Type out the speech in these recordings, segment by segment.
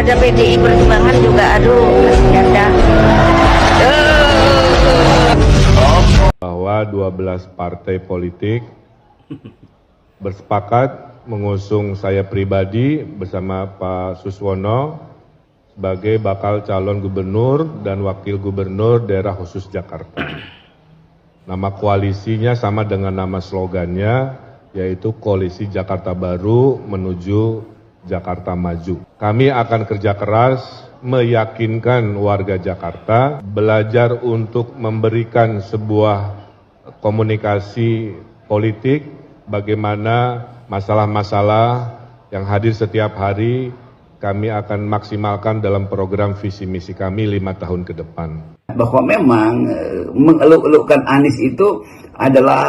ada PDI Perjuangan juga, aduh kasihan dah. Bahwa 12 partai politik bersepakat mengusung saya pribadi bersama Pak Suswono sebagai bakal calon gubernur dan wakil gubernur daerah khusus Jakarta. Nama koalisinya sama dengan nama slogannya, yaitu Koalisi Jakarta Baru menuju Jakarta Maju. Kami akan kerja keras meyakinkan warga Jakarta, belajar untuk memberikan sebuah komunikasi politik, bagaimana masalah-masalah yang hadir setiap hari kami akan maksimalkan dalam program visi misi kami 5 tahun ke depan. Bahwa memang mengeluk-elukkan Anies itu adalah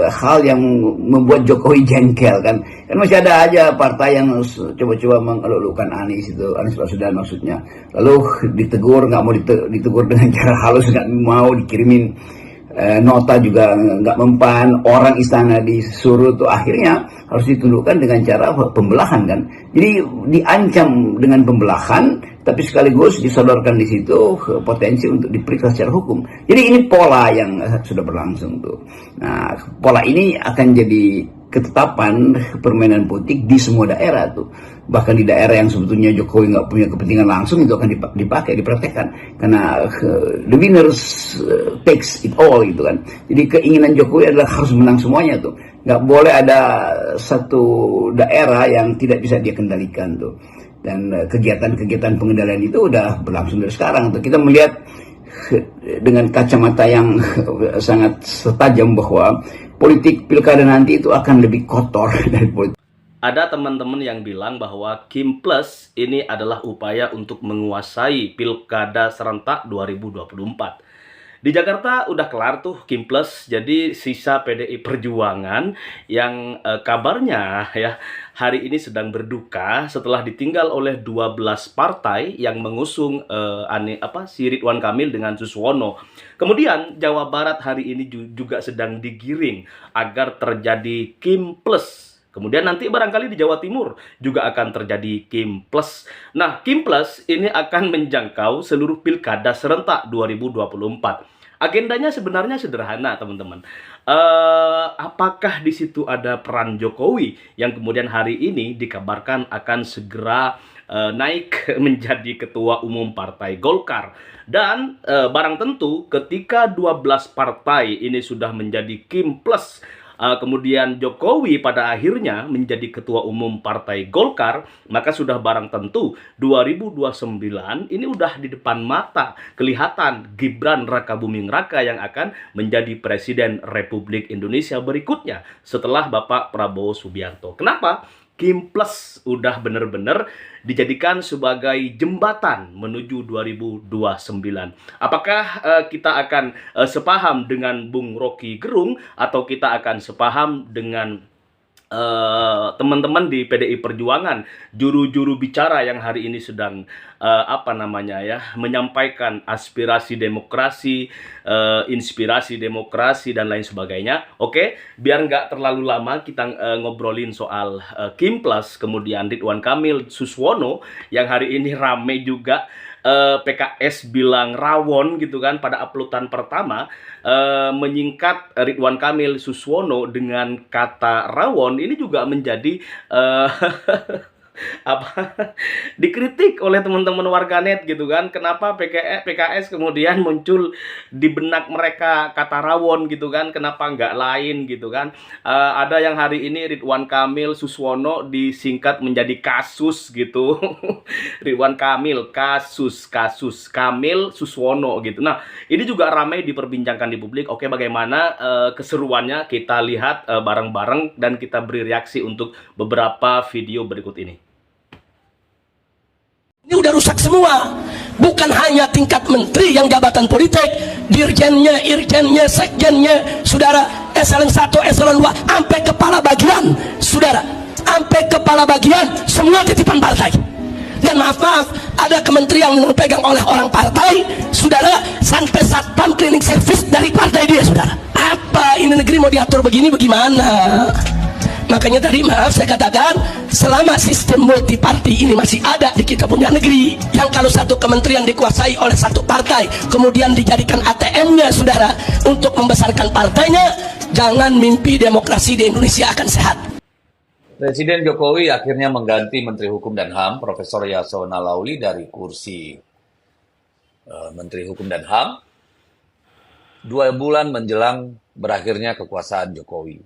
hal yang membuat Jokowi jengkel kan masih ada aja partai yang coba-coba mengeluk-elukkan Anies itu, Anies Baswedan maksudnya, lalu ditegur, nggak mau ditegur dengan cara halus, nggak mau dikirimin nota juga nggak mempan, orang istana disuruh tuh akhirnya harus ditundukkan dengan cara pembelahan kan. Jadi diancam dengan pembelahan, tapi sekaligus disodorkan di situ potensi untuk diperiksa secara hukum. Jadi ini pola yang sudah berlangsung tuh. Nah, pola ini akan jadi ketetapan permainan politik di semua daerah tuh. Bahkan di daerah yang sebetulnya Jokowi nggak punya kepentingan langsung itu akan dipakai, dipraktekkan. Karena the winners takes it all gitu kan. Jadi keinginan Jokowi adalah harus menang semuanya tuh. Nggak boleh ada satu daerah yang tidak bisa dia kendalikan tuh. Dan kegiatan-kegiatan pengendalian itu udah berlangsung dari sekarang tuh. Kita melihat dengan kacamata yang sangat tajam bahwa politik pilkada nanti itu akan lebih kotor dari politik. Ada teman-teman yang bilang bahwa Kim Plus ini adalah upaya untuk menguasai pilkada serentak 2024. Di Jakarta udah kelar tuh Kim Plus, jadi sisa PDI Perjuangan yang kabarnya ya hari ini sedang berduka setelah ditinggal oleh 12 partai yang mengusung si Ridwan Kamil dengan Suswono. Kemudian Jawa Barat hari ini juga sedang digiring agar terjadi Kim Plus. Kemudian nanti barangkali di Jawa Timur juga akan terjadi Kim Plus. Nah, Kim Plus ini akan menjangkau seluruh pilkada serentak 2024. Agendanya sebenarnya sederhana, teman-teman. Apakah di situ ada peran Jokowi yang kemudian hari ini dikabarkan akan segera naik menjadi ketua umum Partai Golkar. Dan barang tentu ketika 12 partai ini sudah menjadi Kim Plus, kemudian Jokowi pada akhirnya menjadi ketua umum Partai Golkar, maka sudah barang tentu 2029 ini udah di depan mata kelihatan Gibran Rakabuming Raka yang akan menjadi Presiden Republik Indonesia berikutnya setelah Bapak Prabowo Subianto. Kenapa? Kim Plus udah benar-benar dijadikan sebagai jembatan menuju 2029. Apakah kita akan sepaham dengan Bung Rocky Gerung atau kita akan sepaham dengan teman-teman di PDI Perjuangan, juru-juru bicara yang hari ini sedang menyampaikan aspirasi demokrasi, inspirasi demokrasi dan lain sebagainya. Oke, biar nggak terlalu lama kita ngobrolin soal Kim Plus, kemudian Ridwan Kamil, Suswono yang hari ini rame juga. PKS bilang rawon gitu kan pada uploadan pertama, menyingkat Ridwan Kamil Suswono dengan kata rawon ini juga menjadi dikritik oleh teman-teman warganet gitu kan. Kenapa PKS kemudian muncul di benak mereka kata rawon gitu kan, kenapa nggak lain gitu kan. Ada yang hari ini Ridwan Kamil Suswono disingkat menjadi kasus gitu. Ridwan Kamil kasus Kamil Suswono gitu. Nah, ini juga ramai diperbincangkan di publik. Oke, bagaimana keseruannya kita lihat bareng-bareng dan kita beri reaksi untuk beberapa video berikut ini. Ini udah rusak semua. Bukan hanya tingkat menteri yang jabatan politik, dirjennya, irjennya, sekjennya, saudara, eselon 1, eselon 2, sampai kepala bagian, saudara, sampai kepala bagian, semua titipan partai. Dan maaf, ada kementerian yang dipegang oleh orang partai, saudara, sampai satpam cleaning service dari partai dia, saudara. Apa ini negeri mau diatur begini, bagaimana? Makanya tadi maaf saya katakan, selama sistem multi party ini masih ada di kita punya negeri, yang kalau satu kementerian dikuasai oleh satu partai, kemudian dijadikan ATM-nya saudara untuk membesarkan partainya, jangan mimpi demokrasi di Indonesia akan sehat. Presiden Jokowi akhirnya mengganti Menteri Hukum dan HAM, Profesor Yasona Lawli dari kursi Menteri Hukum dan HAM, 2 bulan menjelang berakhirnya kekuasaan Jokowi.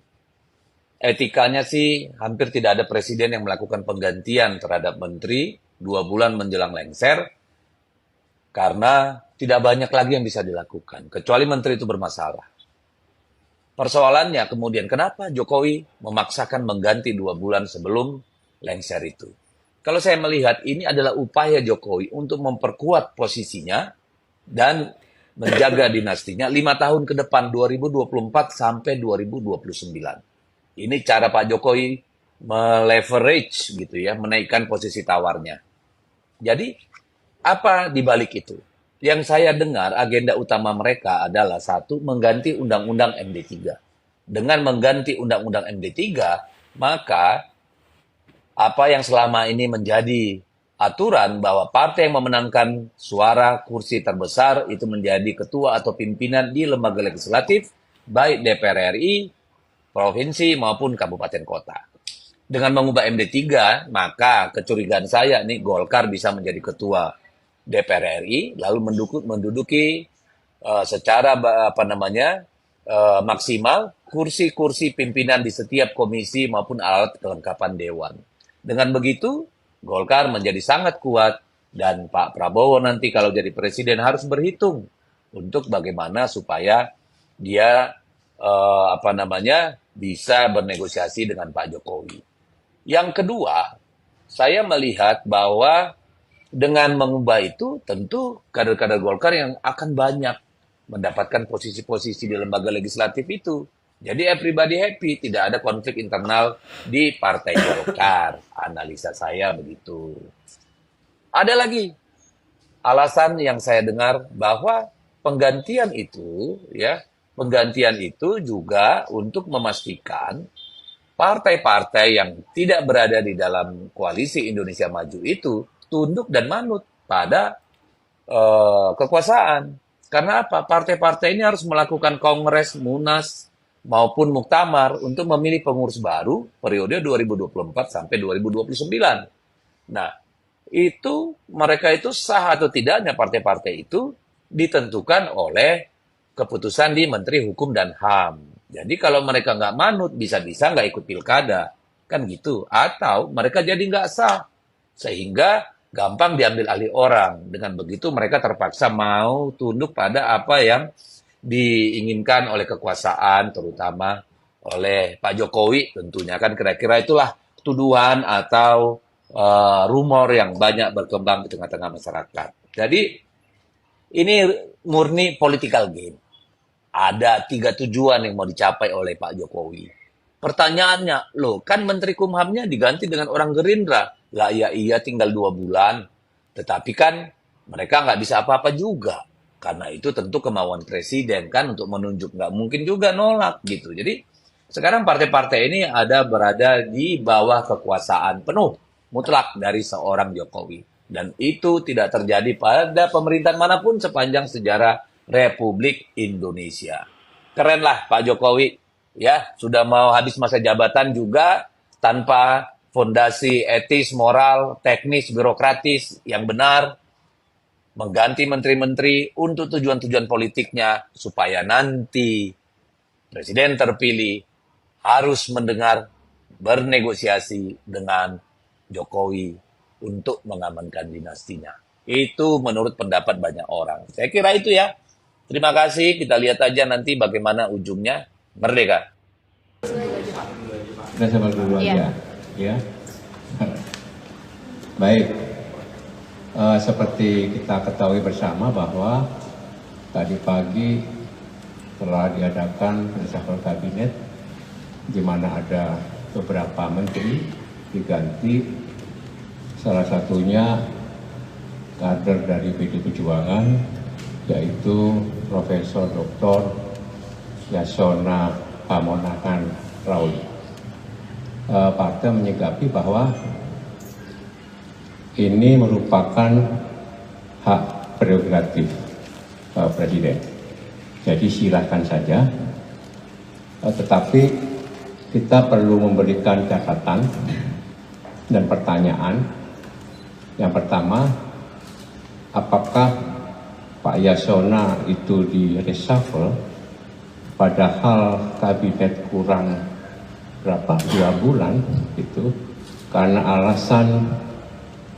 Etikanya sih hampir tidak ada presiden yang melakukan penggantian terhadap menteri 2 bulan menjelang lengser, karena tidak banyak lagi yang bisa dilakukan, kecuali menteri itu bermasalah. Persoalannya kemudian, kenapa Jokowi memaksakan mengganti 2 bulan sebelum lengser itu? Kalau saya melihat ini adalah upaya Jokowi untuk memperkuat posisinya dan menjaga dinastinya 5 tahun ke depan, 2024 sampai 2029. Ini cara Pak Jokowi meleverage gitu ya, menaikkan posisi tawarnya. Jadi, apa di balik itu? Yang saya dengar agenda utama mereka adalah 1, mengganti Undang-Undang MD3. Dengan mengganti Undang-Undang MD3, maka apa yang selama ini menjadi aturan bahwa partai yang memenangkan suara kursi terbesar itu menjadi ketua atau pimpinan di lembaga legislatif, baik DPR RI, provinsi maupun kabupaten kota. Dengan mengubah MD3, maka kecurigaan saya nih Golkar bisa menjadi ketua DPR RI, lalu menduduki secara maksimal kursi-kursi pimpinan di setiap komisi maupun alat kelengkapan dewan. Dengan begitu, Golkar menjadi sangat kuat dan Pak Prabowo nanti kalau jadi presiden harus berhitung untuk bagaimana supaya dia bisa bernegosiasi dengan Pak Jokowi. Yang kedua, saya melihat bahwa dengan mengubah itu tentu kader-kader Golkar yang akan banyak mendapatkan posisi-posisi di lembaga legislatif itu. Jadi everybody happy, tidak ada konflik internal di Partai Golkar. Analisa saya begitu. Ada lagi alasan yang saya dengar bahwa penggantian itu juga untuk memastikan partai-partai yang tidak berada di dalam koalisi Indonesia Maju itu tunduk dan manut pada kekuasaan. Karena apa? Partai-partai ini harus melakukan kongres, munas, maupun muktamar untuk memilih pengurus baru periode 2024 sampai 2029. Nah, mereka itu sah atau tidaknya partai-partai itu ditentukan oleh keputusan di Menteri Hukum dan HAM. Jadi kalau mereka nggak manut, bisa-bisa nggak ikut pilkada. Kan gitu. Atau mereka jadi nggak sah. Sehingga gampang diambil alih orang. Dengan begitu mereka terpaksa mau tunduk pada apa yang diinginkan oleh kekuasaan, terutama oleh Pak Jokowi tentunya. Kan kira-kira itulah tuduhan atau rumor yang banyak berkembang di tengah-tengah masyarakat. Jadi ini murni political game. Ada 3 tujuan yang mau dicapai oleh Pak Jokowi. Pertanyaannya, loh kan Menteri Kumhamnya diganti dengan orang Gerindra. Lah iya tinggal 2 bulan. Tetapi kan mereka nggak bisa apa-apa juga. Karena itu tentu kemauan presiden kan untuk menunjuk. Nggak mungkin juga nolak gitu. Jadi sekarang partai-partai ini berada di bawah kekuasaan penuh mutlak dari seorang Jokowi. Dan itu tidak terjadi pada pemerintahan manapun sepanjang sejarah Republik Indonesia. Keren lah Pak Jokowi, ya sudah mau habis masa jabatan juga tanpa fondasi etis, moral, teknis, birokratis yang benar, mengganti menteri-menteri untuk tujuan-tujuan politiknya supaya nanti presiden terpilih harus mendengar bernegosiasi dengan Jokowi untuk mengamankan dinastinya. Itu menurut pendapat banyak orang. Saya kira itu ya. Terima kasih, kita lihat aja nanti bagaimana ujungnya. Merdeka. Kita sabar dulu aja, ya. Baik, seperti kita ketahui bersama bahwa tadi pagi telah diadakan reshuffle kabinet, di mana ada beberapa menteri diganti, salah satunya kader dari PDI Perjuangan, yaitu Profesor Dr. Yasona Pamonakan Lawli. partai menyikapi bahwa ini merupakan hak prerogatif Presiden. Jadi silahkan saja, tetapi kita perlu memberikan catatan dan pertanyaan. Yang pertama, apakah Pak Yasona itu di reshuffle padahal kabinet kurang berapa, 2 bulan itu karena alasan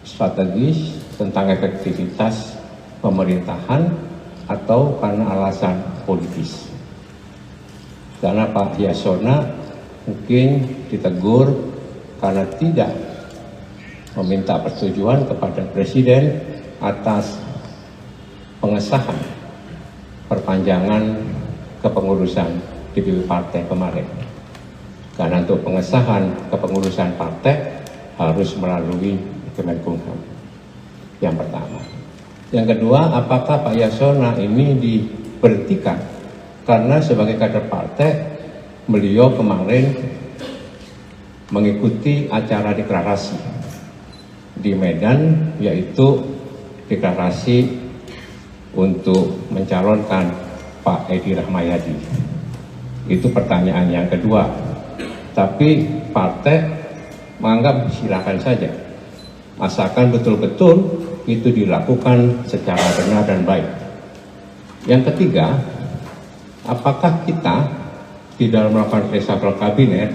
strategis tentang efektivitas pemerintahan atau karena alasan politis? Karena Pak Yasona mungkin ditegur karena tidak meminta persetujuan kepada Presiden atas pengesahan perpanjangan kepengurusan DPW partai kemarin. Karena untuk pengesahan kepengurusan partai harus melalui Kemenkumham. Yang pertama. Yang kedua, apakah Pak Yasona ini diberhentikan karena sebagai kader partai beliau kemarin mengikuti acara deklarasi di Medan, yaitu deklarasi untuk mencalonkan Pak Edi Rahmayadi. Itu pertanyaan yang kedua. Tapi partai menganggap silakan saja, asalkan betul-betul itu dilakukan secara benar dan baik. Yang ketiga, apakah kita di dalam melakukan reshuffle kabinet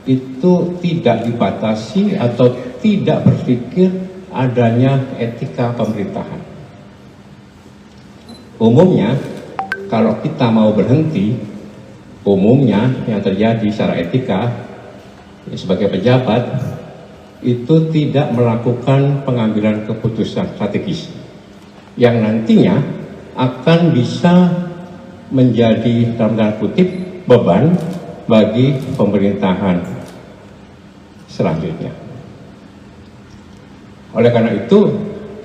itu tidak dibatasi atau tidak berpikir adanya etika pemerintahan? Umumnya, kalau kita mau berhenti, umumnya yang terjadi secara etika sebagai pejabat itu tidak melakukan pengambilan keputusan strategis yang nantinya akan bisa menjadi dalam tanda kutip beban bagi pemerintahan selanjutnya. Oleh karena itu,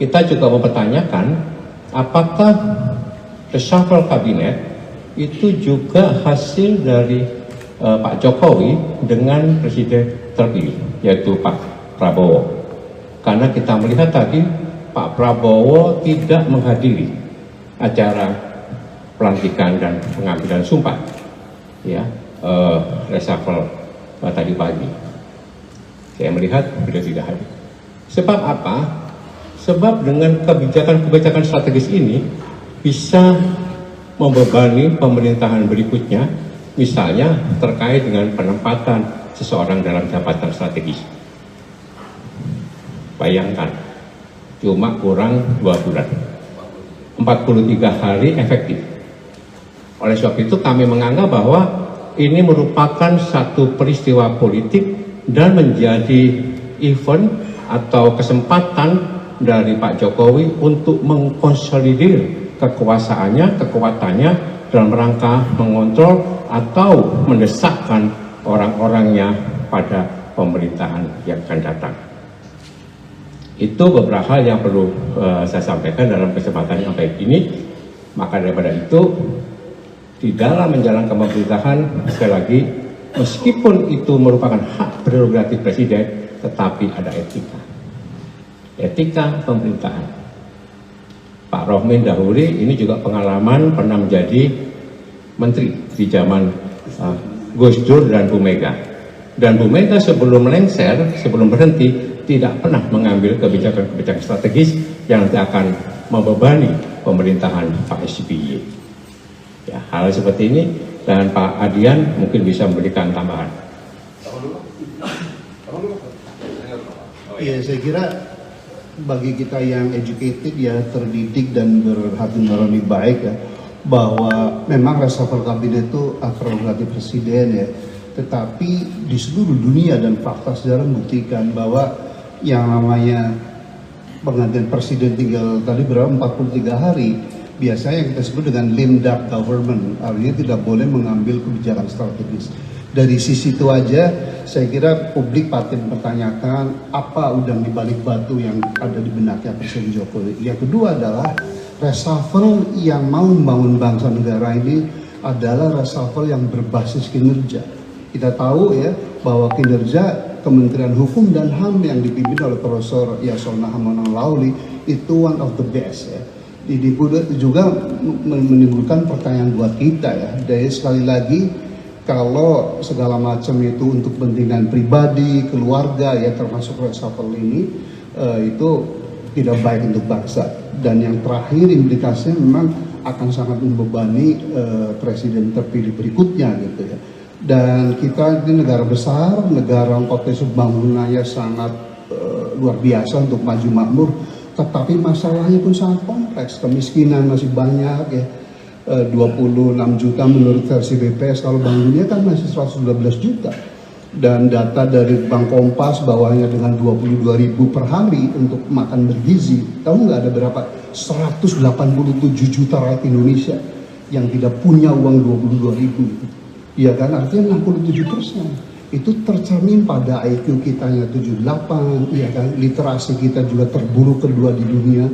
kita juga mempertanyakan apakah reshuffle kabinet itu juga hasil dari Pak Jokowi dengan Presiden terpilih, yaitu Pak Prabowo. Karena kita melihat tadi Pak Prabowo tidak menghadiri acara pelantikan dan pengambilan sumpah, ya, reshuffle tadi pagi. Saya melihat beliau tidak hadir. Sebab apa? Sebab dengan kebijakan-kebijakan strategis ini bisa membebani pemerintahan berikutnya, misalnya terkait dengan penempatan seseorang dalam jabatan strategis. Bayangkan, cuma kurang 2 bulan, 43 hari efektif. Oleh sebab itu kami menganggap bahwa ini merupakan satu peristiwa politik dan menjadi event atau kesempatan dari Pak Jokowi untuk mengkonsolidir kekuasaannya, kekuatannya dalam rangka mengontrol atau mendesakkan orang-orangnya pada pemerintahan yang akan datang. Itu beberapa hal yang perlu saya sampaikan dalam kesempatan yang baik ini. Maka daripada itu, di dalam menjalankan pemerintahan, sekali lagi, meskipun itu merupakan hak prerogatif Presiden, tetapi ada etika. Etika pemerintahan. Pak Rohmin Dahuri ini juga pengalaman pernah menjadi menteri di zaman Gus Dur dan Bu Mega. Dan Bu Mega sebelum lengser, sebelum berhenti, tidak pernah mengambil kebijakan-kebijakan strategis yang nanti akan membebani pemerintahan Pak SBY. Ya, hal seperti ini, dan Pak Adian mungkin bisa memberikan tambahan. Ya, saya kira bagi kita yang educated, ya, terdidik dan berhati nurani baik, ya, bahwa memang reshuffle kabinet itu prerogatif presiden, ya, tetapi di seluruh dunia dan fakta sejarah membuktikan bahwa yang namanya penggantian presiden tinggal tadi berapa 43 hari, biasanya yang kita sebut dengan lame duck government, artinya tidak boleh mengambil kebijakan strategis. Dari sisi itu aja, saya kira publik patut mempertanyakan apa udang di balik batu yang ada di benaknya Presiden Jokowi. Yang kedua adalah reshuffle yang mau membangun bangsa negara ini adalah reshuffle yang berbasis kinerja. Kita tahu, ya, bahwa kinerja Kementerian Hukum dan HAM yang dipimpin oleh Profesor Yasona Hamana Lauli itu one of the best ya. Ini juga menimbulkan pertanyaan buat kita ya. Dari sekali lagi, kalau segala macam itu untuk kepentingan pribadi, keluarga ya, termasuk reshuffle ini, itu tidak baik untuk bangsa. Dan yang terakhir implikasinya memang akan sangat membebani presiden terpilih berikutnya gitu ya. Dan kita ini negara besar, negara potensi pembangunannya sangat luar biasa untuk maju makmur, tetapi masalahnya pun sangat kompleks. Kemiskinan masih banyak ya, 26 juta menurut versi BPS, kalau Bank Dunia kan masih 112 juta. Dan data dari Bank Kompas bahwanya dengan 22.000 per hari untuk makan bergizi, tahu nggak ada berapa? 187 juta rakyat Indonesia yang tidak punya uang 22.000 itu. Ya kan, artinya 67%. Itu tercermin pada IQ kita yang 78, ya kan, literasi kita juga terburuk kedua di dunia.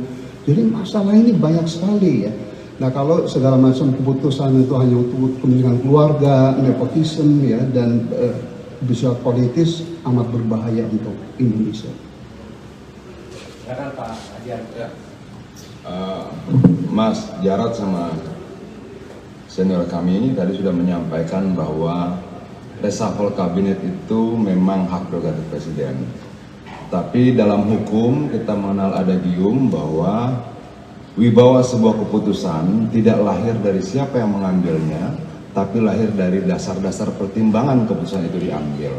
Jadi masalah ini banyak sekali ya. Nah, kalau segala macam keputusan itu hanya untuk kepentingan keluarga, nepotisme ya, dan bisa politis, amat berbahaya untuk Indonesia. Mas Jarod sama senior kami tadi sudah menyampaikan bahwa reshuffle kabinet itu memang hak prerogatif presiden. Tapi dalam hukum kita mengenal adagium bahwa wibawa sebuah keputusan tidak lahir dari siapa yang mengambilnya, tapi lahir dari dasar-dasar pertimbangan keputusan itu diambil.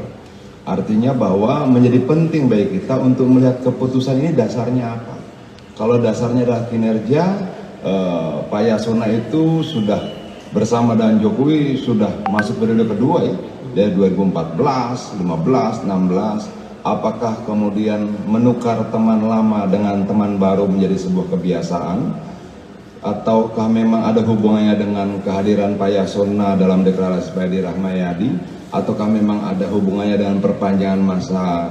Artinya bahwa menjadi penting bagi kita untuk melihat keputusan ini dasarnya apa. Kalau dasarnya adalah kinerja, Pak Yasona itu sudah bersama dengan Jokowi sudah masuk periode kedua ya, dari 2014, 15, 16. Apakah kemudian menukar teman lama dengan teman baru menjadi sebuah kebiasaan? Ataukah memang ada hubungannya dengan kehadiran Pak Yasona dalam deklarasi Pak Edi Rahmayadi? Ataukah memang ada hubungannya dengan perpanjangan masa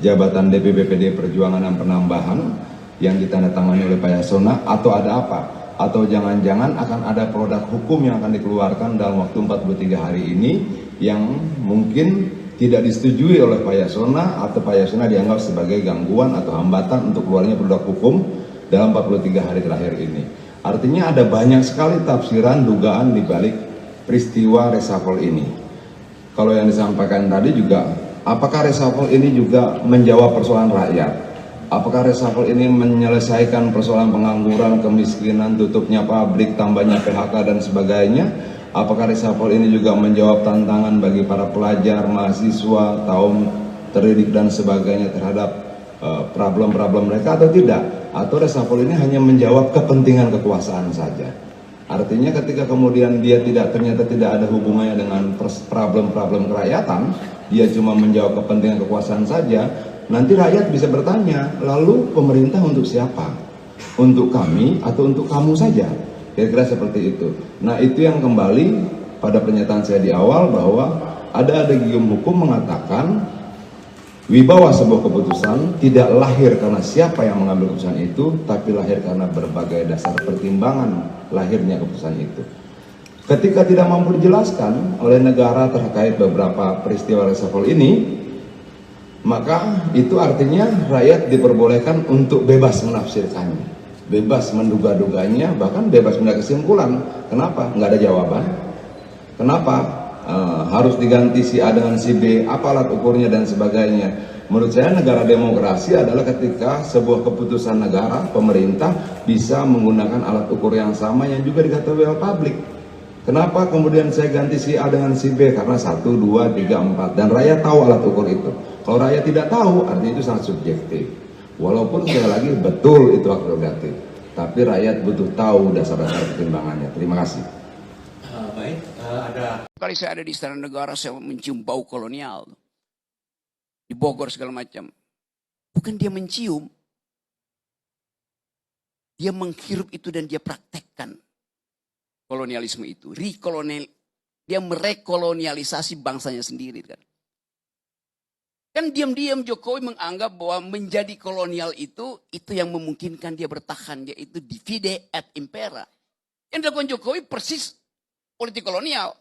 jabatan DPP PD Perjuangan dan penambahan yang ditandatangani oleh Pak Yasona? Atau ada apa? Atau jangan-jangan akan ada produk hukum yang akan dikeluarkan dalam waktu 43 hari ini yang mungkin tidak disetujui oleh Pak Yasona, atau Pak Yasona dianggap sebagai gangguan atau hambatan untuk keluarnya produk hukum dalam 43 hari terakhir ini. Artinya ada banyak sekali tafsiran dugaan di balik peristiwa reshuffle ini. Kalau yang disampaikan tadi juga, apakah reshuffle ini juga menjawab persoalan rakyat? Apakah reshuffle ini menyelesaikan persoalan pengangguran, kemiskinan, tutupnya pabrik, tambahnya PHK dan sebagainya? Apakah reshuffle ini juga menjawab tantangan bagi para pelajar, mahasiswa, kaum terdidik dan sebagainya terhadap problem-problem mereka atau tidak? Atau reshuffle ini hanya menjawab kepentingan kekuasaan saja? Artinya ketika kemudian dia ternyata tidak ada hubungannya dengan problem-problem kerakyatan, dia cuma menjawab kepentingan kekuasaan saja, nanti rakyat bisa bertanya, lalu pemerintah untuk siapa? Untuk kami atau untuk kamu saja? Kira-kira seperti itu. Nah, itu yang kembali pada pernyataan saya di awal bahwa ada adagium hukum mengatakan wibawa sebuah keputusan tidak lahir karena siapa yang mengambil keputusan itu, tapi lahir karena berbagai dasar pertimbangan lahirnya keputusan itu. Ketika tidak mampu dijelaskan oleh negara terkait beberapa peristiwa reshuffle ini, maka itu artinya rakyat diperbolehkan untuk bebas menafsirkannya, bebas menduga-duganya, bahkan bebas mengambil kesimpulan. Kenapa? Nggak ada jawaban. Kenapa harus diganti si A dengan si B, apa alat ukurnya dan sebagainya. Menurut saya negara demokrasi adalah ketika sebuah keputusan negara, pemerintah bisa menggunakan alat ukur yang sama yang juga diketahui oleh publik. Kenapa kemudian saya ganti si A dengan si B? Karena 1, 2, 3, 4 dan rakyat tahu alat ukur itu. Kalau rakyat tidak tahu, artinya itu sangat subjektif. Walaupun sekali lagi betul itu hak prerogatif, tapi rakyat butuh tahu dasar-dasar pertimbangannya. Terima kasih. Kali saya ada di Istana Negara, saya mencium bau kolonial. Di Bogor segala macam. Bukan dia mencium. Dia menghirup itu dan dia praktekkan. Kolonialisme itu. Dia merekolonialisasi bangsanya sendiri kan. Kan diam-diam Jokowi menganggap bahwa menjadi kolonial itu yang memungkinkan dia bertahan, yaitu divide et impera. Yang dilakukan Jokowi persis politik kolonial,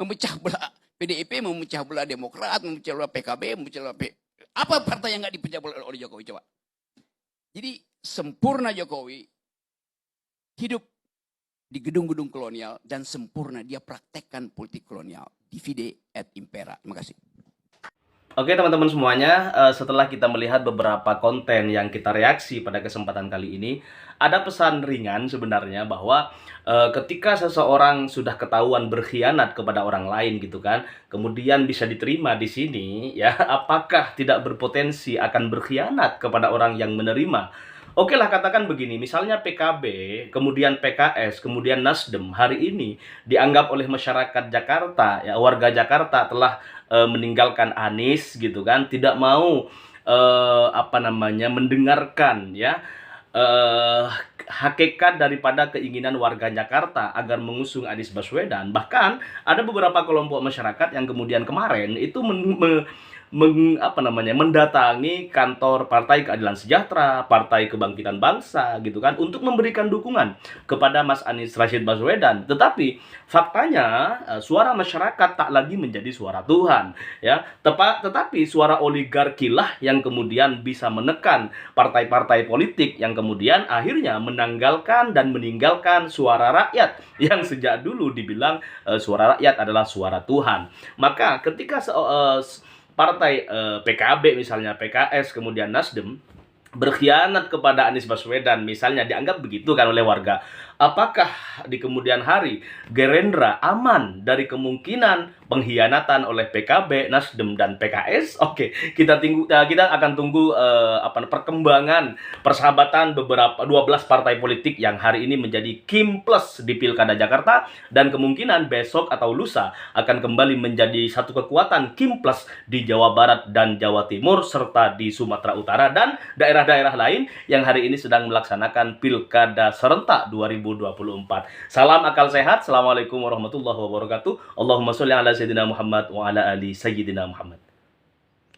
memecah belah PDIP memecah belah Demokrat, memecah belah PKB, memecah belah apa partai yang nggak dipecah belah oleh Jokowi coba? Jadi sempurna Jokowi hidup di gedung-gedung kolonial dan sempurna dia praktekkan politik kolonial. Divide et impera. Terima kasih. Oke teman-teman semuanya, setelah kita melihat beberapa konten yang kita reaksi pada kesempatan kali ini, ada pesan ringan sebenarnya bahwa ketika seseorang sudah ketahuan berkhianat kepada orang lain gitu kan, kemudian bisa diterima di sini, ya apakah tidak berpotensi akan berkhianat kepada orang yang menerima? Oke lah katakan begini, misalnya PKB, kemudian PKS, kemudian Nasdem hari ini dianggap oleh masyarakat Jakarta, ya warga Jakarta telah meninggalkan Anies gitu kan, tidak mau mendengarkan ya hakikat daripada keinginan warga Jakarta agar mengusung Anies Baswedan. Bahkan ada beberapa kelompok masyarakat yang kemudian kemarin itu mendatangi kantor Partai Keadilan Sejahtera, Partai Kebangkitan Bangsa gitu kan untuk memberikan dukungan kepada Mas Anies Rashid Baswedan. Tetapi faktanya suara masyarakat tak lagi menjadi suara Tuhan ya. Tetapi suara oligarki lah yang kemudian bisa menekan partai-partai politik yang kemudian akhirnya menanggalkan dan meninggalkan suara rakyat yang sejak dulu dibilang suara rakyat adalah suara Tuhan. Maka ketika partai PKB misalnya, PKS, kemudian Nasdem berkhianat kepada Anies Baswedan misalnya, dianggap begitu kan oleh warga. Apakah di kemudian hari Gerindra aman dari kemungkinan pengkhianatan oleh PKB, Nasdem dan PKS? Oke, kita akan tunggu perkembangan persahabatan beberapa 12 partai politik yang hari ini menjadi Kim Plus di Pilkada Jakarta, dan kemungkinan besok atau lusa akan kembali menjadi satu kekuatan Kim Plus di Jawa Barat dan Jawa Timur serta di Sumatera Utara dan daerah-daerah lain yang hari ini sedang melaksanakan Pilkada serentak 2024. Salam akal sehat. Assalamualaikum warahmatullahi wabarakatuh. Allahumma sholli ala sayyidina Muhammad wa ala ali sayyidina Muhammad.